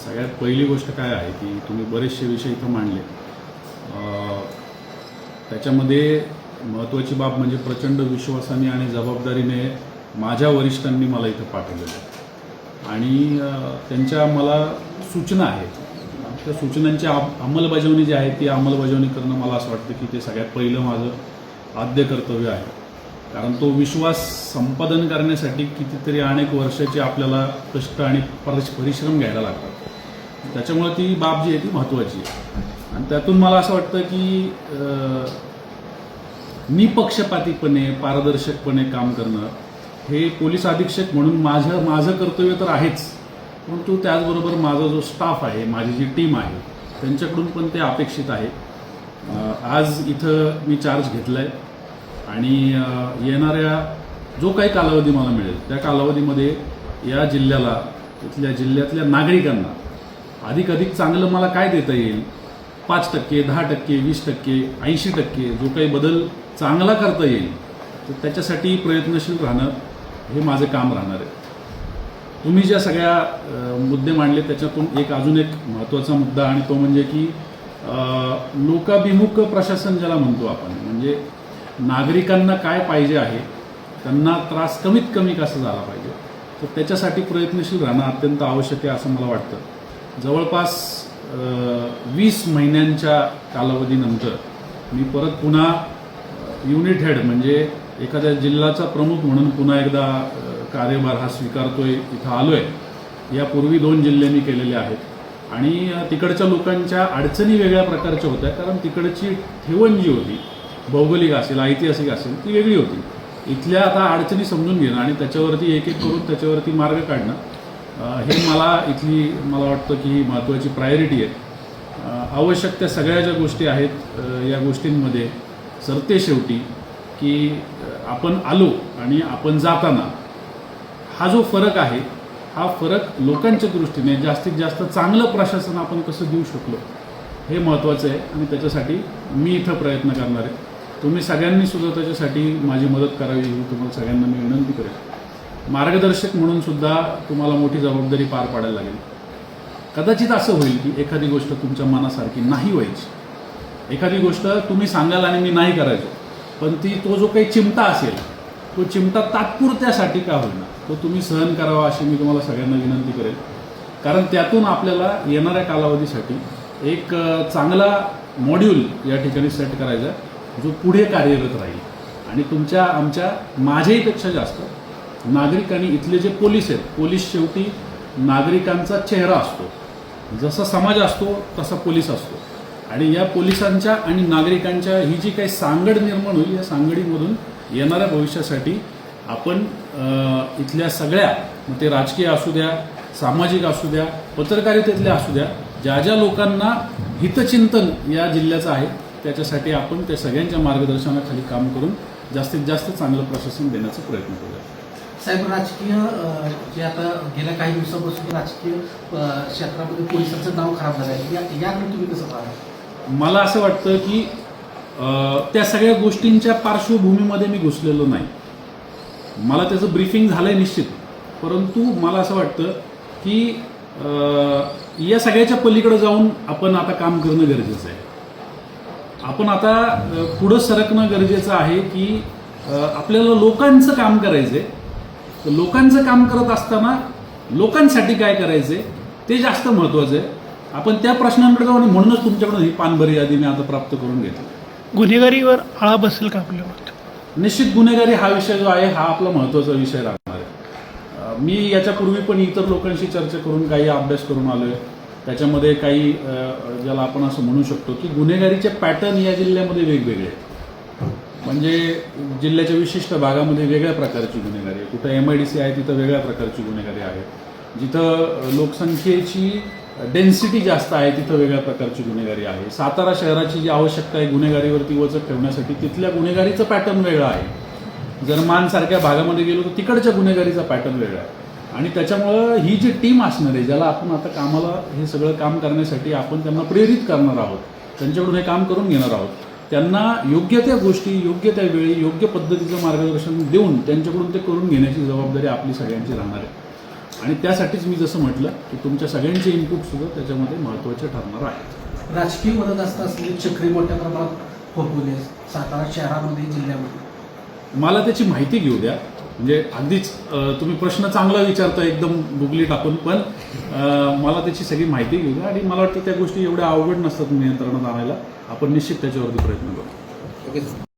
सगळ्यात पहिली गोष्ट काय आहे की तुम्ही बरेचसे विषय इथं मांडले. त्याच्यामध्ये महत्त्वाची बाब म्हणजे प्रचंड विश्वासाने आणि जबाबदारीने माझ्या वरिष्ठांनी मला इथं पाठवलेलं आहे आणि त्यांच्या मला सूचना आहेत. त्या सूचनांची अंमलबजावणी जी आहे ती अंमलबजावणी करणं मला असं वाटतं की ते सगळ्यात पहिलं माझं आद्य कर्तव्य आहे. कारण तो विश्वास संपादन करण्यासाठी कितीतरी अनेक वर्षाचे आपल्याला कष्ट आणि परिश्रम घ्यायला लागतात. त्याच्यामुळे ती बाब जी आहे ती महत्त्वाची आहे आणि त्यातून मला असं वाटतं की निपक्षपातीपणे पारदर्शकपणे काम करणं हे पोलीस अधीक्षक म्हणून माझं कर्तव्य तर आहेच, परंतु त्याचबरोबर माझा जो स्टाफ आहे, माझी जी टीम आहे त्यांच्याकडून पण ते अपेक्षित आहे. आज इथं मी चार्ज घेतला आहे आणि येणाऱ्या जो काही कालावधी मला मिळेल त्या कालावधीमध्ये या जिल्ह्याला इथल्या जिल्ह्यातल्या नागरिकांना अधिक चांगलं मला काय देता येईल, 5%, 10%, 20%, 80% जो काही बदल चांगला करता येईल तर त्याच्यासाठी प्रयत्नशील राहणं हे माझं काम राहणार आहे. तुम्ही ज्या सगळ्या मुद्दे मांडले त्याच्यातून अजून एक महत्त्वाचा मुद्दा आणि तो म्हणजे की लोकाभिमुख प्रशासन ज्याला म्हणतो आपण, म्हणजे नागरिकांना काय पाहिजे आहे, त्यांना त्रास कमीत कमी कसा झाला पाहिजे, तर त्याच्यासाठी प्रयत्नशील राहणं अत्यंत आवश्यक आहे असं मला वाटतं. जवळपास 20 महिन्यांच्या कालावधीनंतर मी परत पुन्हा युनिट हेड म्हणजे एखाद्या जिल्ह्याचा प्रमुख म्हणून पुन्हा एकदा कार्यभार हा स्वीकारतोय, इथं आलो आहे. यापूर्वी 2 जिल्हे मी केलेले आहेत आणि तिकडच्या लोकांच्या अडचणी वेगळ्या प्रकारच्या होत्या, कारण तिकडची ठेवण जी होती भौगोलिक असेल ऐतिहासिक असेल ती वेगळी होती. इथल्या आता अडचणी समजून घेणं आणि त्याच्यावरती एक करून त्याच्यावरती मार्ग काढणं हे मला वाटतं की ही महत्त्वाची प्रायोरिटी आहे. आवश्यक त्या सगळ्या ज्या गोष्टी आहेत या गोष्टींमध्ये सरते शेवटी की आपण आलो आणि आपण जाताना हा जो फरक आहे हा फरक लोकांच्या दृष्टीने जास्तीत जास्त चांगलं प्रशासन आपण कसं देऊ शकलो हे महत्त्वाचं आहे आणि त्याच्यासाठी मी इथं प्रयत्न करणार आहे. तुम्ही सगळ्यांनी सुद्धा त्याच्यासाठी माझी मदत करावी ही तुम्हाला सगळ्यांना मी विनंती करेन. मार्गदर्शक म्हणून सुद्धा तुम्हाला मोठी जबाबदारी पार पाडायला लागेल. कदाचित असं होईल की एखादी गोष्ट तुमच्या मनासारखी नाही व्हायची, एखादी गोष्ट तुम्ही सांगाल आणि मी नाही करायचो, पण तो जो काही चिमटा असेल तो चिमटा तात्पुरत्यासाठी का होईना तो तुम्ही सहन करावा अशी मी तुम्हाला सगळ्यांना विनंती करेन. कारण त्यातून आपल्याला येणाऱ्या कालावधीसाठी एक चांगला मॉड्यूल या ठिकाणी सेट करायचा जो पुढे कार्यरत राहील आणि माझ्याही पेक्षा जास्त नागरिकांनी इथले जे पोलीस आहेत, पोलीस शेवटी नागरिकांचा चेहरा असतो. जसा समाज असतो तसा पोलीस असतो आणि या पोलिसांच्या आणि नागरिकांच्या ही जी काही सांगड निर्माण होईल या सांगडीमधून येणाऱ्या भविष्यासाठी आपण इथल्या सगळ्या, मग ते राजकीय असू द्या, सामाजिक असू द्या, पत्रकारितेतल्या असू द्या, ज्या लोकांना हितचिंतन या जिल्ह्याचं आहे त्याच्यासाठी आपण त्या सगळ्यांच्या मार्गदर्शनाखाली काम करून जास्तीत जास्त चांगलं प्रशासन देण्याचा प्रयत्न करूया. साहेब, राजकीय जे आता गेल्या काही दिवसापासून राजकीय क्षेत्रामध्ये पोलिसांचं नाव खराब झालं आहे, याकडे तुम्ही कसं पाहता? मला असं वाटतं की त्या सगळ्या गोष्टींच्या पार्श्वभूमीमध्ये मी घुसलेलो नाही. मला त्याचं ब्रीफिंग झालं आहे निश्चित, परंतु मला असं वाटतं की या सगळ्याच्या पलीकडे जाऊन आपण आता काम करणं गरजेचं आहे. आपण आता पुढं सरकणं गरजेचं आहे की आपल्याला लोकांचं काम करायचं आहे. तर लोकांचं काम करत असताना लोकांसाठी काय करायचं आहे ते जास्त महत्त्वाचं आहे. आपण त्या प्रश्नांकडे जाऊ आणि म्हणूनच तुमच्याकडून ही पानभरी यादी मी आता प्राप्त करून घेतली. गुन्हेगारीवर आळा बसेल का आपल्या मत? निश्चित गुन्हेगारी हा विषय जो आहे हा आपला महत्त्वाचा विषय राहणार आहे. मी याच्यापूर्वी पण इतर लोकांशी चर्चा करून काही अभ्यास करून आलो आहे. त्याच्यामध्ये काही ज्याला आपण असं म्हणू शकतो की गुन्हेगारीचे पॅटर्न या जिल्ह्यामध्ये वेगवेगळे आहेत. म्हणजे जिल्ह्याच्या विशिष्ट भागामध्ये वेगळ्या प्रकारची गुन्हेगारी आहे. कुठं MIDC आहे तिथं वेगळ्या प्रकारची गुन्हेगारी आहे. जिथं लोकसंख्येची डेन्सिटी जास्त आहे तिथं वेगळ्या प्रकारची गुन्हेगारी आहे. सातारा शहराची जी आवश्यकता आहे गुन्हेगारीवरती वचक ठेवण्यासाठी तिथल्या गुन्हेगारीचं पॅटर्न वेगळं आहे. जर मानसारख्या भागामध्ये गेलो तर तिकडच्या गुन्हेगारीचा पॅटर्न वेगळा आहे आणि त्याच्यामुळं ही जी टीम असणार आहे ज्याला आपण आता कामाला हे सगळं काम करण्यासाठी आपण त्यांना प्रेरित करणार आहोत, त्यांच्याकडून हे काम करून घेणार आहोत, त्यांना योग्य त्या गोष्टी योग्य त्या वेळी योग्य पद्धतीचं मार्गदर्शन देऊन त्यांच्याकडून ते करून घेण्याची जबाबदारी आपली सगळ्यांची राहणार आहे. आणि त्यासाठीच मी जसं म्हटलं की तुमच्या सगळ्यांचे इनपुटसुद्धा त्याच्यामध्ये महत्त्वाचे ठरणार आहेत. राजकीय वरदहस्त असलेली चक्री मोठ्या प्रमाणात फोडवली सातारा शहरामध्ये जिल्ह्यामध्ये. मला त्याची माहिती घेऊ द्या. म्हणजे अगदीच तुम्ही प्रश्न चांगला विचारता एकदम गुगली टाकून, पण मला त्याची सगळी माहिती घेऊ द्या आणि मला वाटतं त्या गोष्टी एवढ्या अवघड नसतात नियंत्रणात आणायला. आपण निश्चित त्याच्यावरती प्रयत्न करू.